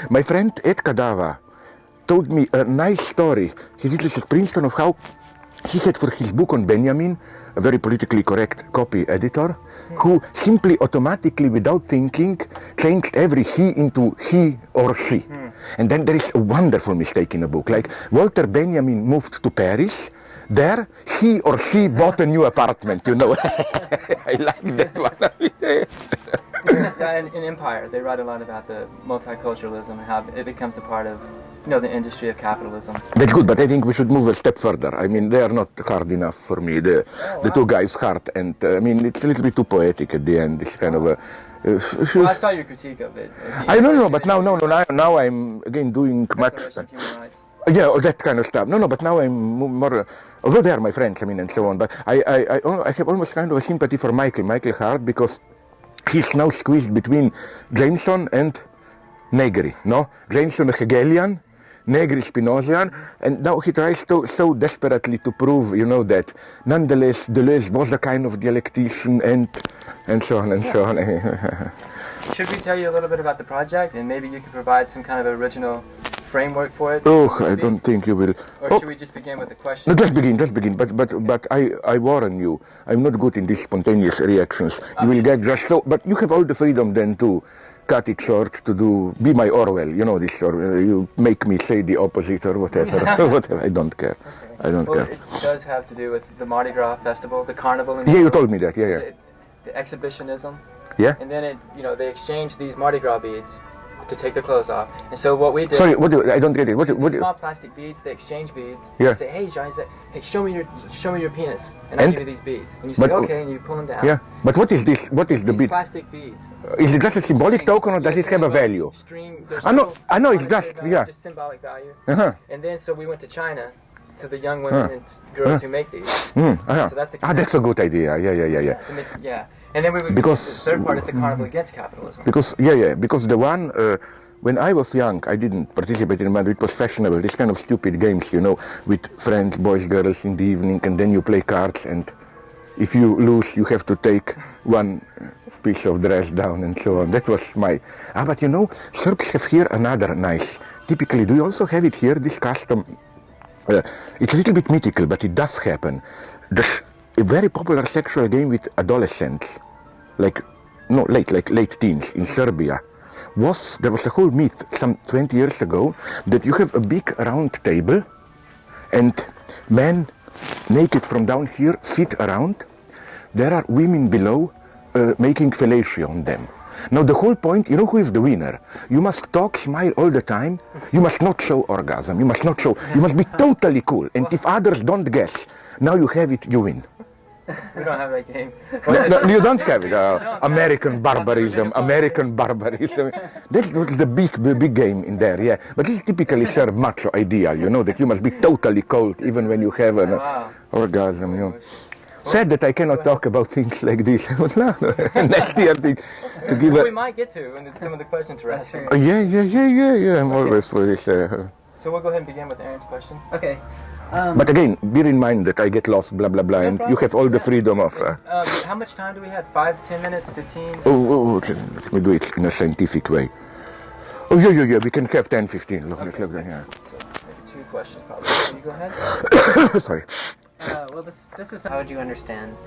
My friend Ed Kadava told me a nice story. He did this at Princeton of how he had for his book on Benjamin, a very politically correct copy editor, who simply automatically, without thinking, changed every he into he or she. And then there is a wonderful mistake in the book. Like Walter Benjamin moved to Paris. There, he or she bought a new apartment, you know. I like that one. Yeah, in Empire, they write a lot about the multiculturalism and how it becomes a part of, the industry of capitalism. That's good, but I think we should move a step further. I mean, they are not hard enough for me. The two guys hard, and I mean, it's a little bit too poetic at the end. This kind of a. Well, I saw your critique of it. I don't know, but now I'm again doing much. Declaration of Human Rights. Yeah, all that kind of stuff. No, but now I'm more. Although they are my friends, I mean, and so on. But I have almost kind of a sympathy for Michael Hart, because he's now squeezed between Jameson and Negri. No, Jameson a Hegelian, Negri Spinozian, and now he tries so desperately to prove, that nonetheless Deleuze was a kind of dialectician and so on and so on. Should we tell you a little bit about the project, and maybe you could provide some kind of original framework for it? Oh, I don't think you will. Or should we just begin with the question? No, just begin. But I warn you, I'm not good in these spontaneous reactions. You will get just so. But you have all the freedom then to cut it short, to be my Orwell. You know this, or you make me say the opposite or whatever. Whatever. I don't care. Okay. I don't care. It does have to do with the Mardi Gras festival, the Carnival. Yeah, you told me that. Yeah. The exhibitionism. Yeah. And then they exchange these Mardi Gras beads to take their clothes off. And so what we did... Sorry, I don't get it. What small plastic beads, they exchange beads. Yeah. They say, hey, Jai, hey, show me your penis, and I'll give you these beads. And you say, okay, and you pull them down. Yeah, but what is this? What is the bead? Plastic beads. Is it just a symbolic token, or does it have a value? I know it's just, just symbolic value. And then so we went to China, to the young women and girls who make these. So that's the that's a good idea. Yeah. And then the third part is the Carnival against capitalism. Because the one, when I was young, I didn't participate in it. It was fashionable, this kind of stupid games, with friends, boys, girls in the evening, and then you play cards, and if you lose, you have to take one piece of dress down and so on. That was my... but Serbs have here another nice, typically, do you also have it here, this custom? It's a little bit mythical, but it does happen. A very popular sexual game with adolescents, late teens in Serbia, there was a whole myth some 20 years ago that you have a big round table and men naked from down here sit around. There are women below making fellatio on them. Now the whole point, who is the winner? You must talk, smile all the time. You must not show orgasm. You must be totally cool. And if others don't guess, now you have it, you win. We don't have that game. No, you don't have it. American barbarism. That's the big game in there, yeah. But this is typically Serb macho idea, that you must be totally cold even when you have an orgasm, Sad that I cannot talk about things like this. Next year to give we might get to, and some of the questions are asked. Yeah. I'm always for this. So we'll go ahead and begin with Aaron's question. Okay. But again, bear in mind that I get lost, blah, blah, blah, and you have all the freedom of... how much time do we have? 5, 10 minutes, 15? Let me do it in a scientific way. Yeah, we can have 10, 15. Look, yeah. So maybe 2 questions probably. Can you go ahead? Sorry. Well, this is how would you understand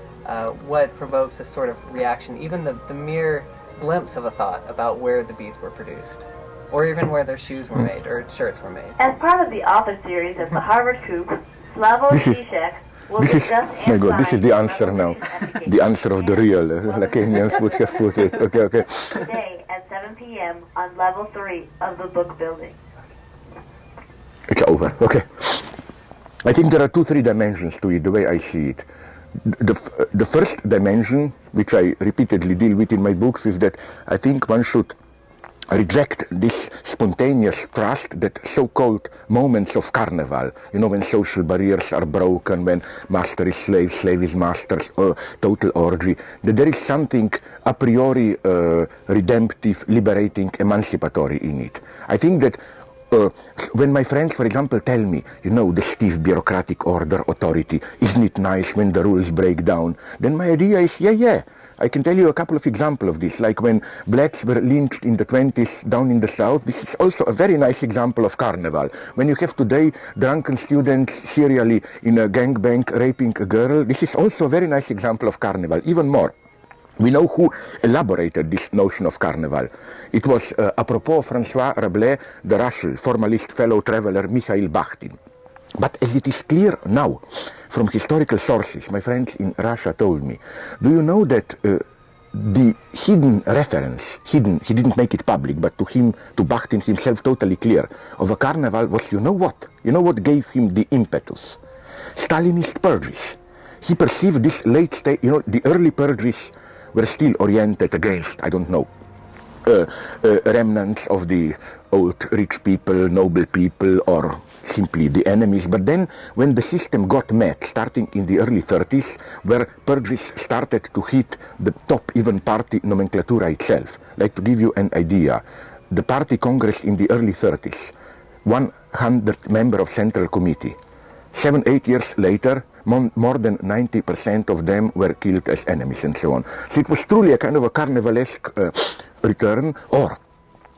what provokes this sort of reaction, even the mere glimpse of a thought about where the beads were produced, or even where their shoes were made or shirts were made. As part of the author series of the Harvard Coop, Slavoj Žižek will discuss my God, this is the answer now. The answer of the real Lacanians would have put it. Okay. Today at 7 p.m. on level 3 of the book building. It's over. Okay. I think there are 2-3 dimensions to it, the way I see it. The first dimension, which I repeatedly deal with in my books, is that I think one should reject this spontaneous trust that so-called moments of carnival, when social barriers are broken, when master is slave, slave is master, total orgy, that there is something a priori redemptive, liberating, emancipatory in it. I think that when my friends, for example, tell me, the stiff bureaucratic order authority, isn't it nice when the rules break down? Then my idea is, yeah. I can tell you a couple of examples of this, like when blacks were lynched in the 20s down in the south. This is also a very nice example of Carnival. When you have today drunken students serially in a gangbang raping a girl, this is also a very nice example of Carnival, even more. We know who elaborated this notion of Carnival. It was, apropos François Rabelais, the Russian formalist fellow traveler Mikhail Bakhtin. But as it is clear now, from historical sources, my friends in Russia told me, do you know that the hidden reference, he didn't make it public, but to Bakhtin himself totally clear, of a carnival was, you know what? You know what gave him the impetus? Stalinist purges. He perceived this late stage, the early purges were still oriented against, I don't know, remnants of the old rich people, noble people, or simply the enemies. But then when the system got mad, starting in the early 30s, where purges started to hit the top even party nomenclatura itself. Like, to give you an idea, the party congress in the early 30s, 100 member of central committee. 7-8 years later, more than 90% of them were killed as enemies and so on. So it was truly a kind of a carnivalesque return, or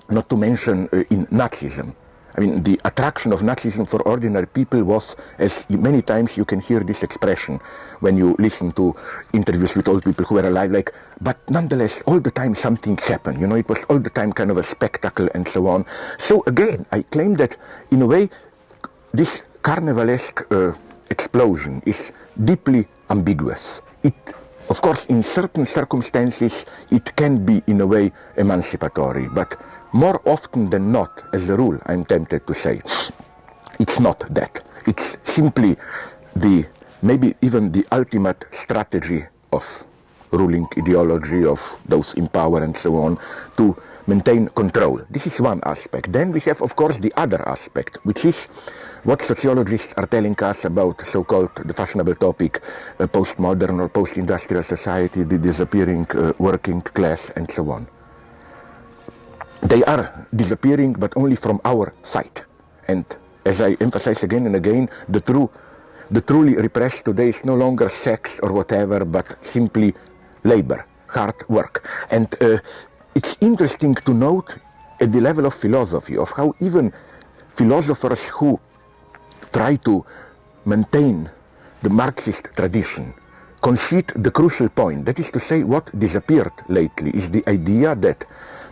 not to mention in Nazism. I mean, the attraction of Nazism for ordinary people was, as many times you can hear this expression when you listen to interviews with old people who were alive, like, but nonetheless, all the time something happened, it was all the time kind of a spectacle and so on. So again, I claim that, in a way, this carnivalesque explosion is deeply ambiguous. It, of course, in certain circumstances, it can be, in a way, emancipatory, but more often than not, as a rule, I'm tempted to say, it's not that. It's simply maybe even the ultimate strategy of ruling ideology, of those in power and so on, to maintain control. This is one aspect. Then we have, of course, the other aspect, which is what sociologists are telling us about so-called the fashionable topic, postmodern or post-industrial society, the disappearing working class, and so on. They are disappearing, but only from our sight. And as I emphasize again and again, the truly repressed today is no longer sex or whatever, but simply labor, hard work. And it's interesting to note at the level of philosophy, of how even philosophers who try to maintain the Marxist tradition concede the crucial point. That is to say, what disappeared lately is the idea that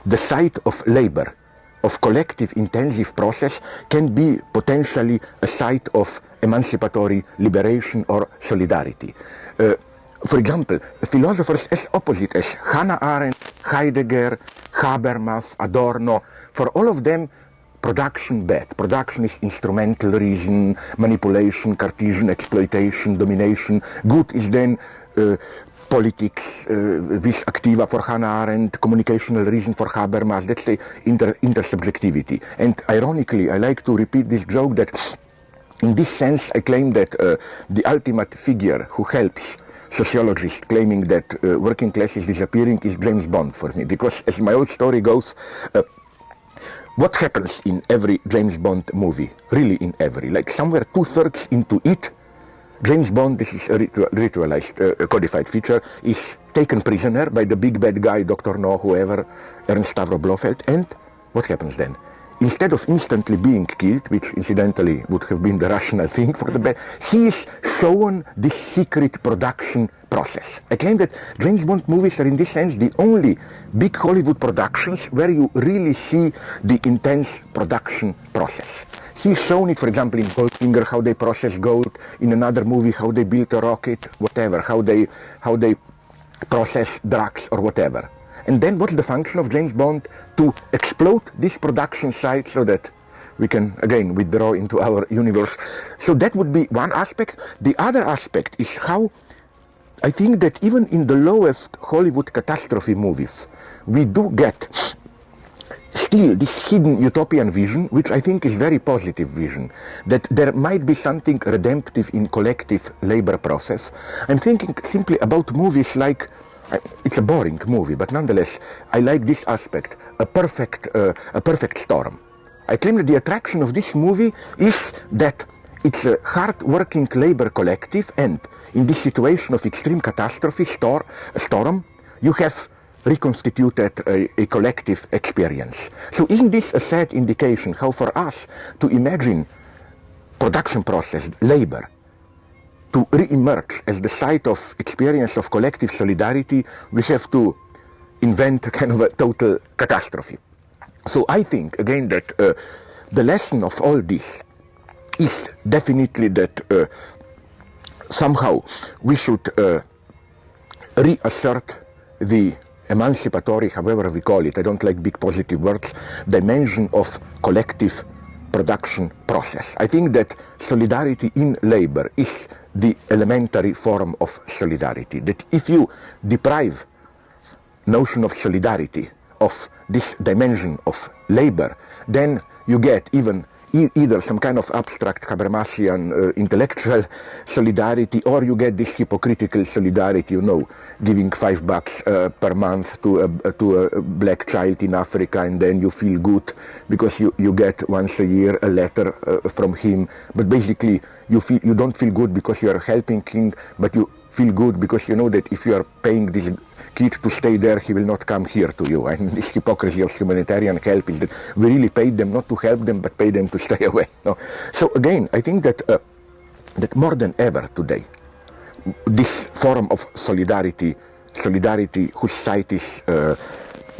the site of labor, of collective intensive process, can be potentially a site of emancipatory liberation or solidarity. For example, philosophers as opposite as Hannah Arendt, Heidegger, Habermas, Adorno, for all of them, production bad. Production is instrumental reason, manipulation, Cartesian exploitation, domination. Good is then politics, vis activa for Hannah Arendt, communicational reason for Habermas. That's the intersubjectivity. And ironically, I like to repeat this joke that in this sense I claim that the ultimate figure who helps sociologists claiming that working class is disappearing is James Bond for me. Because as my old story goes, what happens in every James Bond movie, really in every, like somewhere 2/3 into it, James Bond, this is a ritualized, codified feature, is taken prisoner by the big bad guy, Dr. No, whoever, Ernst Stavro Blofeld, and what happens then? Instead of instantly being killed, which incidentally would have been the rational thing for the bad, he is shown this secret production process. I claim that James Bond movies are in this sense the only big Hollywood productions where you really see the intense production process. He's shown it, for example, in Goldfinger, how they process gold, in another movie, how they built a rocket, whatever, how they process drugs or whatever. And then what's the function of James Bond? To explode this production site so that we can, again, withdraw into our universe. So that would be one aspect. The other aspect is how I think that even in the lowest Hollywood catastrophe movies, we do get still this hidden utopian vision, which I think is very positive vision, that there might be something redemptive in collective labor process. I'm thinking simply about movies like, it's a boring movie, but nonetheless, I like this aspect, a perfect storm. I claim that the attraction of this movie is that it's a hard-working labor collective, and in this situation of extreme catastrophe, storm, you have reconstituted a collective experience. So isn't this a sad indication how for us to imagine production process, labor, to re-emerge as the site of experience of collective solidarity, we have to invent a kind of a total catastrophe. So I think, again, that the lesson of all this is definitely that somehow we should reassert the emancipatory, however we call it, I don't like big positive words, dimension of collective production process. I think that solidarity in labor is the elementary form of solidarity. That if you deprive notion of solidarity of this dimension of labor, then you get even either some kind of abstract Habermasian intellectual solidarity, or you get this hypocritical solidarity, giving $5 per month to a black child in Africa, and then you feel good because you get once a year a letter from him. But basically you don't feel good because you are helping him, but you feel good because you know that if you are paying this kid to stay there, he will not come here to you. And this hypocrisy of humanitarian help is that we really paid them not to help them, but pay them to stay away. No? So again, I think that that more than ever today, this form of solidarity whose site is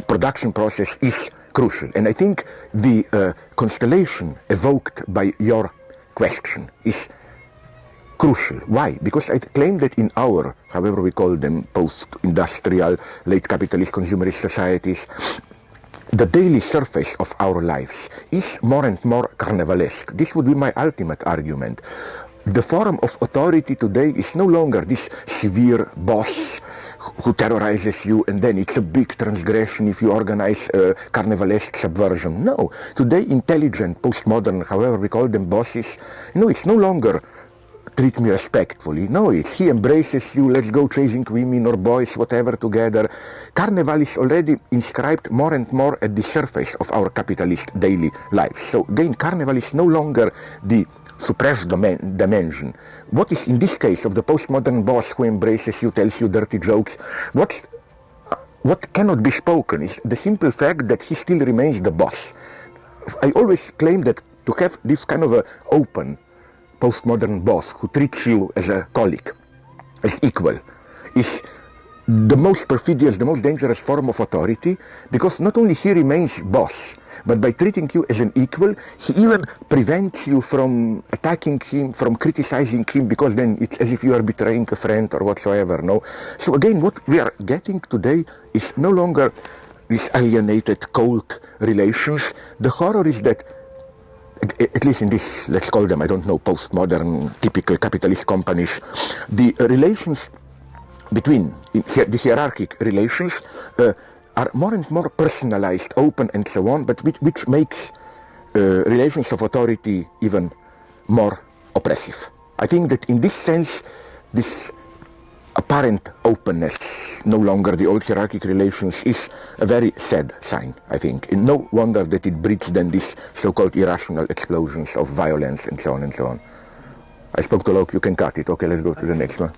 production process, is crucial. And I think the constellation evoked by your question is crucial. Why? Because I claim that in our, however we call them, post-industrial, late capitalist consumerist societies, the daily surface of our lives is more and more carnivalesque. This would be my ultimate argument. The form of authority today is no longer this severe boss who terrorizes you, and then it's a big transgression if you organize a carnivalesque subversion. No. Today, intelligent, postmodern, however we call them, bosses, it's no longer treat me respectfully. No, it's he embraces you, let's go chasing women or boys, whatever, together. Carnival is already inscribed more and more at the surface of our capitalist daily lives. So again, Carnival is no longer the suppressed dimension. What is in this case of the postmodern boss who embraces you, tells you dirty jokes, what cannot be spoken is the simple fact that he still remains the boss. I always claim that to have this kind of a open postmodern boss who treats you as a colleague, as equal, is the most perfidious, the most dangerous form of authority, because not only he remains boss, but by treating you as an equal, he even prevents you from attacking him, from criticizing him, because then it's as if you are betraying a friend or whatsoever, no? So again, what we are getting today is no longer these alienated, cold relations. The horror is that, at least in this, let's call them, I don't know, postmodern, typical capitalist companies, the relations between, the hierarchic relations, are more and more personalized, open and so on, but which makes relations of authority even more oppressive. I think that in this sense, this apparent openness, no longer the old hierarchic relations, is a very sad sign, I think. And no wonder that it breeds then these so-called irrational explosions of violence and so on and so on. I spoke too long, you can cut it. Okay, let's go to the next one.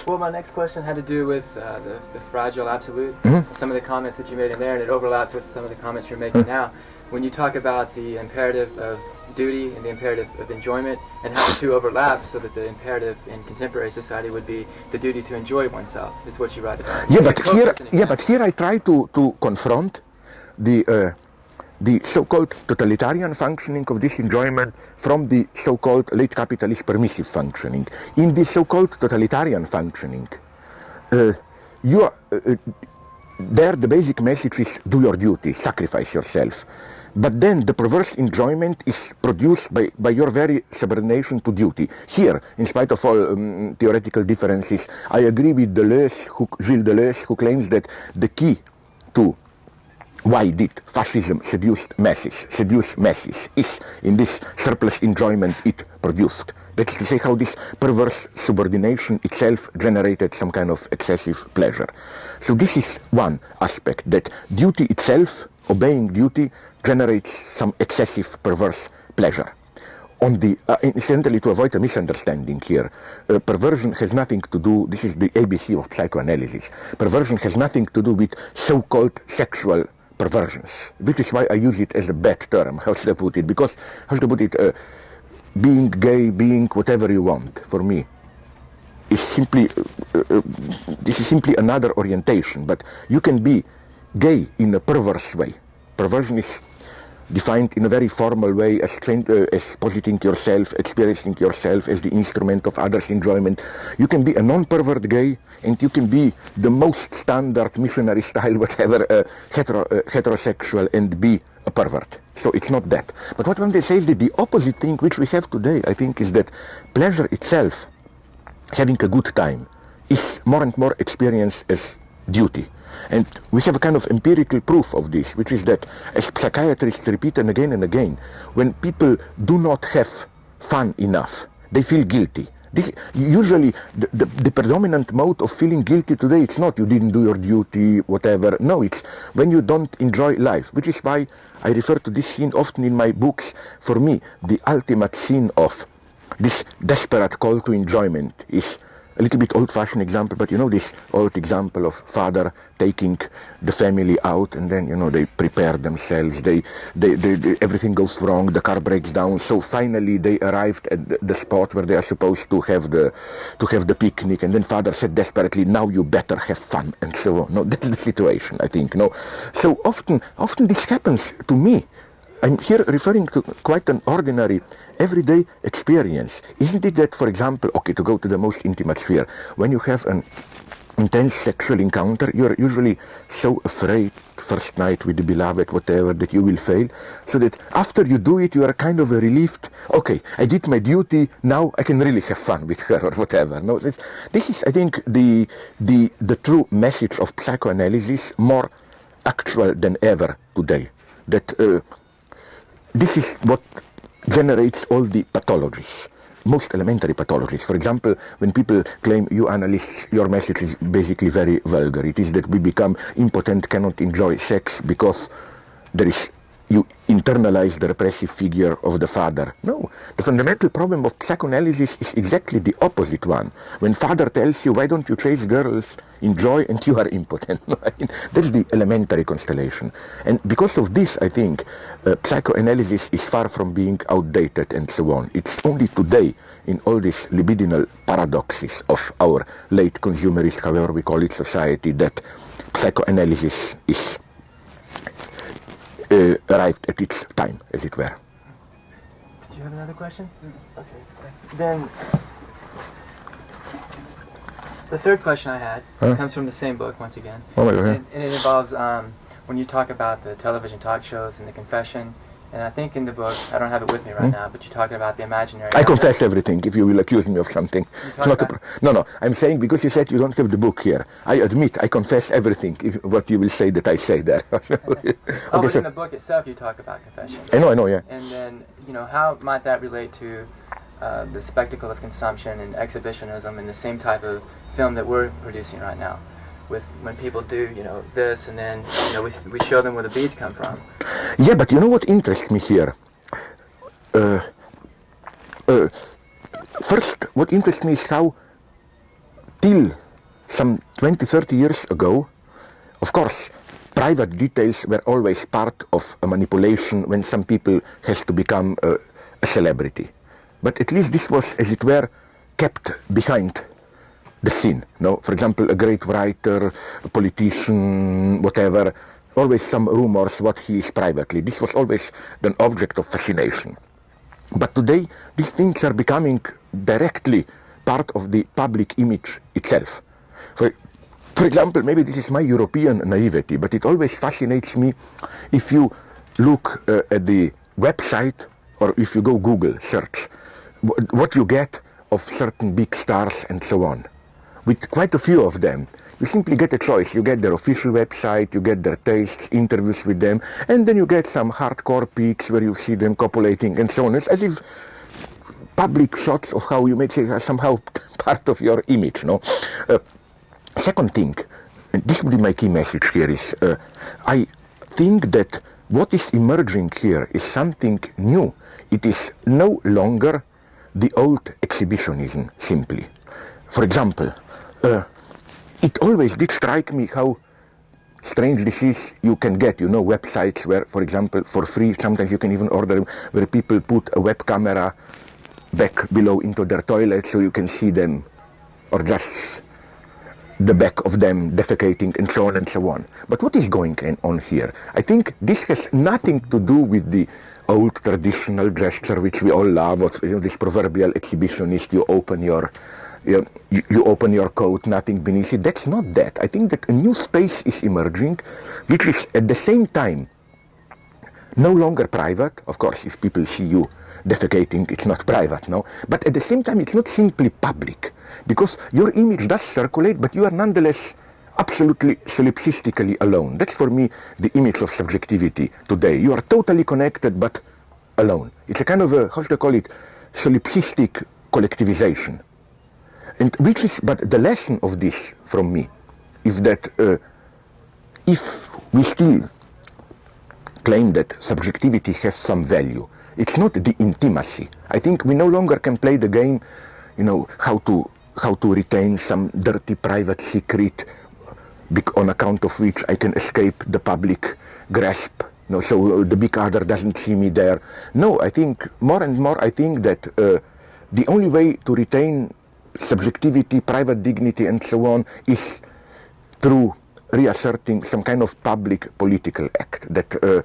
Well, my next question had to do with the fragile absolute, some of the comments that you made in there, and it overlaps with some of the comments you're making now. When you talk about the imperative of duty and the imperative of enjoyment, and how the two overlap, so that the imperative in contemporary society would be the duty to enjoy oneself, is what you write about. But here I try to confront the so-called totalitarian functioning of this enjoyment from the so-called late capitalist permissive functioning. In this so-called totalitarian functioning, there the basic message is do your duty, sacrifice yourself. But then the perverse enjoyment is produced by your very subordination to duty. Here, in spite of all theoretical differences, I agree with Gilles Deleuze, who claims that the key to why did fascism seduce masses is in this surplus enjoyment it produced. That's to say how this perverse subordination itself generated some kind of excessive pleasure. So this is one aspect, that duty itself obeying duty generates some excessive perverse pleasure. Incidentally, to avoid a misunderstanding here, perversion has nothing to do, this is the ABC of psychoanalysis, perversion has nothing to do with so-called sexual perversions, which is why I use it as a bad term, how should I put it, because, being gay, being whatever you want, for me, is simply, this is simply another orientation, but you can be gay in a perverse way. Perversion is defined in a very formal way as positing yourself, experiencing yourself as the instrument of others' enjoyment. You can be a non-pervert gay, and you can be the most standard missionary style, whatever, heterosexual, and be a pervert. So it's not that. But what one they say is that the opposite thing which we have today, I think, is that pleasure itself, having a good time, is more and more experienced as duty. And we have a kind of empirical proof of this, which is that, as psychiatrists repeat again and again, when people do not have fun enough, they feel guilty. This usually the predominant mode of feeling guilty today, it's not you didn't do your duty, whatever. No, it's when you don't enjoy life, which is why I refer to this scene often in my books. For me, the ultimate scene of this desperate call to enjoyment is a little bit old-fashioned example, but this old example of father taking the family out, and then they prepare themselves. They everything goes wrong. The car breaks down. So finally they arrived at the spot where they are supposed to have the picnic, and then father said desperately, "Now you better have fun," and so on. No, that's the situation, I think. No, so often this happens to me. I'm here referring to quite an ordinary, everyday experience. Isn't it that, for example, to go to the most intimate sphere, when you have an intense sexual encounter, you're usually so afraid first night with the beloved, whatever, that you will fail, so that after you do it, you are kind of relieved. Okay, I did my duty, now I can really have fun with her or whatever. No, this is, I think, the true message of psychoanalysis, more actual than ever today. That this is what generates all the pathologies, most elementary pathologies. For example, when people claim, you analysts, your message is basically very vulgar. It is that we become impotent, cannot enjoy sex because you internalize the repressive figure of the father. No, the fundamental problem of psychoanalysis is exactly the opposite one. When father tells you, why don't you chase girls, enjoy, and you are impotent. That's the elementary constellation. And because of this, I think, psychoanalysis is far from being outdated and so on. It's only today, in all these libidinal paradoxes of our late consumerist, however we call it, society, that psychoanalysis is arrived at its time, as it were. Did you have another question? Okay. Then the third question I had comes from the same book once again. Oh my God. And it involves when you talk about the television talk shows and the confession. And I think in the book, I don't have it with me right now, but you're talking about the imaginary. I confess everything if you will accuse me of something. No, I'm saying because you said you don't have the book here. I admit, I confess everything, what you will say that I say there. Okay, but so in the book itself you talk about confession. I know, yeah. And then, how might that relate to the spectacle of consumption and exhibitionism and the same type of film that we're producing right now? With when people do, this, and then, we show them where the beads come from. Yeah, but what interests me here? First, what interests me is how, till some 20, 30 years ago, of course, private details were always part of a manipulation when some people has to become a celebrity. But at least this was, as it were, kept behind the scene. No, for example, a great writer, a politician, whatever, always some rumors what he is privately. This was always an object of fascination. But today, these things are becoming directly part of the public image itself. For example, maybe this is my European naivety, but it always fascinates me if you look at the website or if you go Google search, what you get of certain big stars and so on. With quite a few of them, you simply get a choice. You get their official website, you get their tastes, interviews with them, and then you get some hardcore pics where you see them copulating and so on. It's as if public shots of how you may say are somehow part of your image, no? Second thing, and this would be my key message here, is think that what is emerging here is something new. It is no longer the old exhibitionism, simply. For example, it always did strike me how strange this is. You can get, websites where, for example, for free, sometimes you can even order where people put a web camera back below into their toilet so you can see them, or just the back of them defecating and so on and so on. But what is going on here? I think this has nothing to do with the old traditional gesture which we all love, of, this proverbial exhibitionist, you open your coat, nothing beneath it. That's not that. I think that a new space is emerging, which is at the same time no longer private. Of course, if people see you defecating, it's not private, no? But at the same time, it's not simply public, because your image does circulate, but you are nonetheless absolutely solipsistically alone. That's for me the image of subjectivity today. You are totally connected, but alone. It's a kind of a, how should I call it, solipsistic collectivization. And but the lesson of this from me is that if we still claim that subjectivity has some value, it's not the intimacy. I think we no longer can play the game, how to retain some dirty private secret on account of which I can escape the public grasp, so the big other doesn't see me there. No, I think more and more I think that the only way to retain subjectivity, private dignity and so on is through reasserting some kind of public political act. That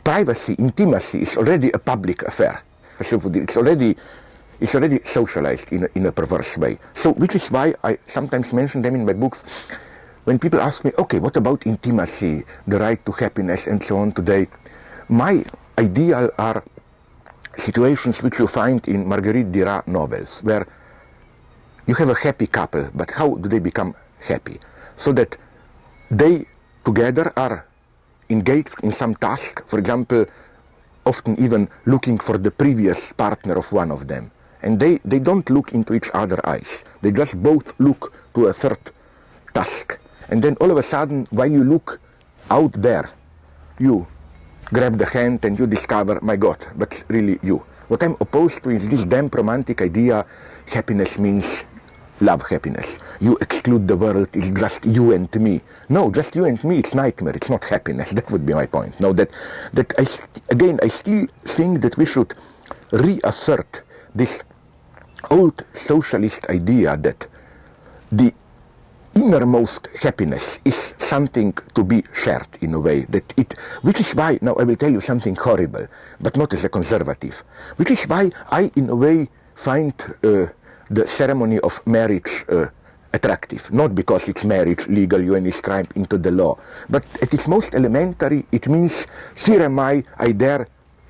privacy, intimacy is already a public affair. It's already socialized in a perverse way. So, which is why I sometimes mention them in my books. When people ask me, okay, what about intimacy, the right to happiness and so on today? My ideal are situations which you find in Marguerite Duras novels, where you have a happy couple, but how do they become happy? So that they together are engaged in some task, for example, often even looking for the previous partner of one of them. And they don't look into each other's eyes. They just both look to a third task. And then all of a sudden, while you look out there, you grab the hand and you discover, my God, that's really you. What I'm opposed to is this damn romantic idea, happiness means love happiness. You exclude the world, it's just you and me. No, just you and me, it's nightmare, it's not happiness. That would be my point. No, I still think that we should reassert this old socialist idea that the innermost happiness is something to be shared in a way, which is why, now I will tell you something horrible, but not as a conservative, which is why I in a way find the ceremony of marriage attractive, not because it's marriage, legal, you inscribe into the law, but at its most elementary, it means, here am I dare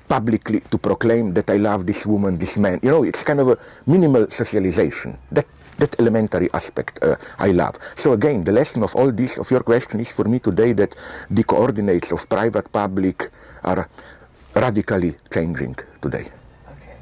publicly to proclaim that I love this woman, this man. It's kind of a minimal socialization. That elementary aspect I love. So again, the lesson of all this, of your question, is for me today that the coordinates of private, public are radically changing today. Okay.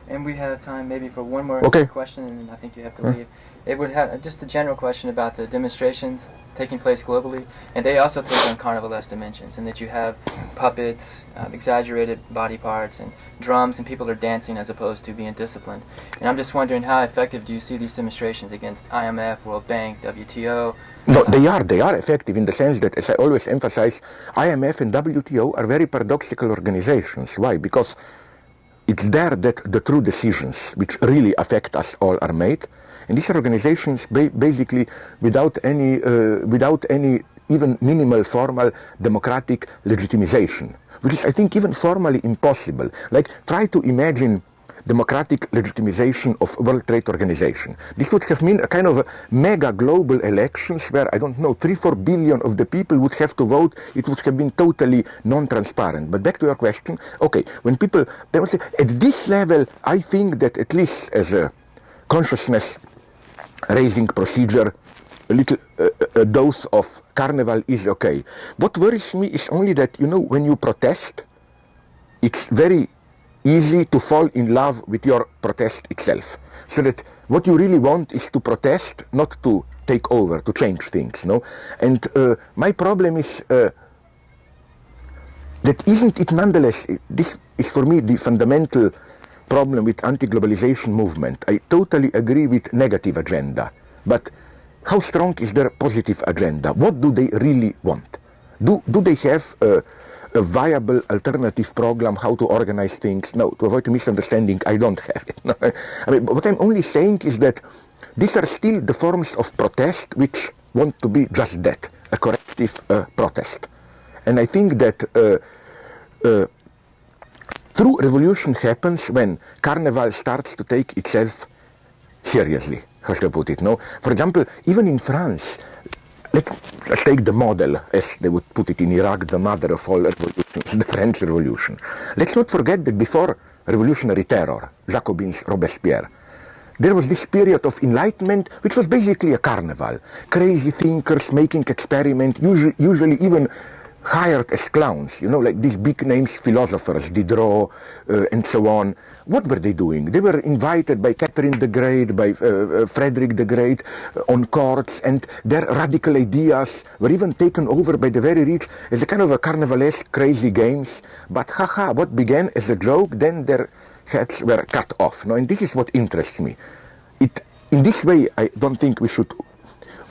And we have time maybe for one more question, and I think you have to leave. It would have just a general question about the demonstrations taking place globally, and they also take on Carnivalesque dimensions, and that you have puppets, exaggerated body parts, and drums, and people are dancing as opposed to being disciplined. And I'm just wondering, how effective do you see these demonstrations against IMF, World Bank, WTO? No, they are effective in the sense that, as I always emphasize, IMF and WTO are very paradoxical organizations. Why? Because it's there that the true decisions, which really affect us all, are made. And these are organizations basically without any even minimal formal democratic legitimization, which is, I think, even formally impossible. Like, try to imagine democratic legitimization of World Trade Organization. This would have meant a kind of a mega global elections where, I don't know, 3-4 billion of the people would have to vote. It would have been totally non-transparent. But back to your question, okay, when people demonstrate, at this level, I think that at least as a consciousness raising procedure, a little dose of Carnival is okay. What worries me is only that, when you protest, it's very easy to fall in love with your protest itself. So that what you really want is to protest, not to take over, to change things, no? And my problem is that isn't it nonetheless, this is for me the fundamental problem with anti-globalization movement. I totally agree with negative agenda, but how strong is their positive agenda? What do they really want? Do they have a viable alternative program how to organize things? No, to avoid a misunderstanding, I don't have it. No, I mean, what I'm only saying is that these are still the forms of protest which want to be just that, a corrective protest. And I think that true revolution happens when Carnival starts to take itself seriously. How should I put it? No? For example, even in France, let's take the model, as they would put it in Iraq, the mother of all revolutions, the French Revolution. Let's not forget that before revolutionary terror, Jacobins, Robespierre, there was this period of enlightenment, which was basically a carnival. Crazy thinkers making experiments, usually even hired as clowns, like these big names philosophers, Diderot, and so on. What were they doing? They were invited by Catherine the Great, by Frederick the Great, on courts, and their radical ideas were even taken over by the very rich as a kind of a carnivalesque crazy games. But what began as a joke, then their heads were cut off. And this is what interests me. In this way, I don't think we should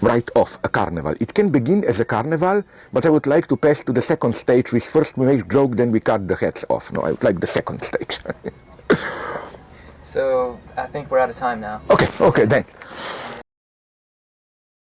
write off a carnival. It can begin as a carnival, but I would like to pass to the second stage, which first we make joke, then we cut the heads off. No, I would like the second stage. So I think we're out of time now. Okay, then.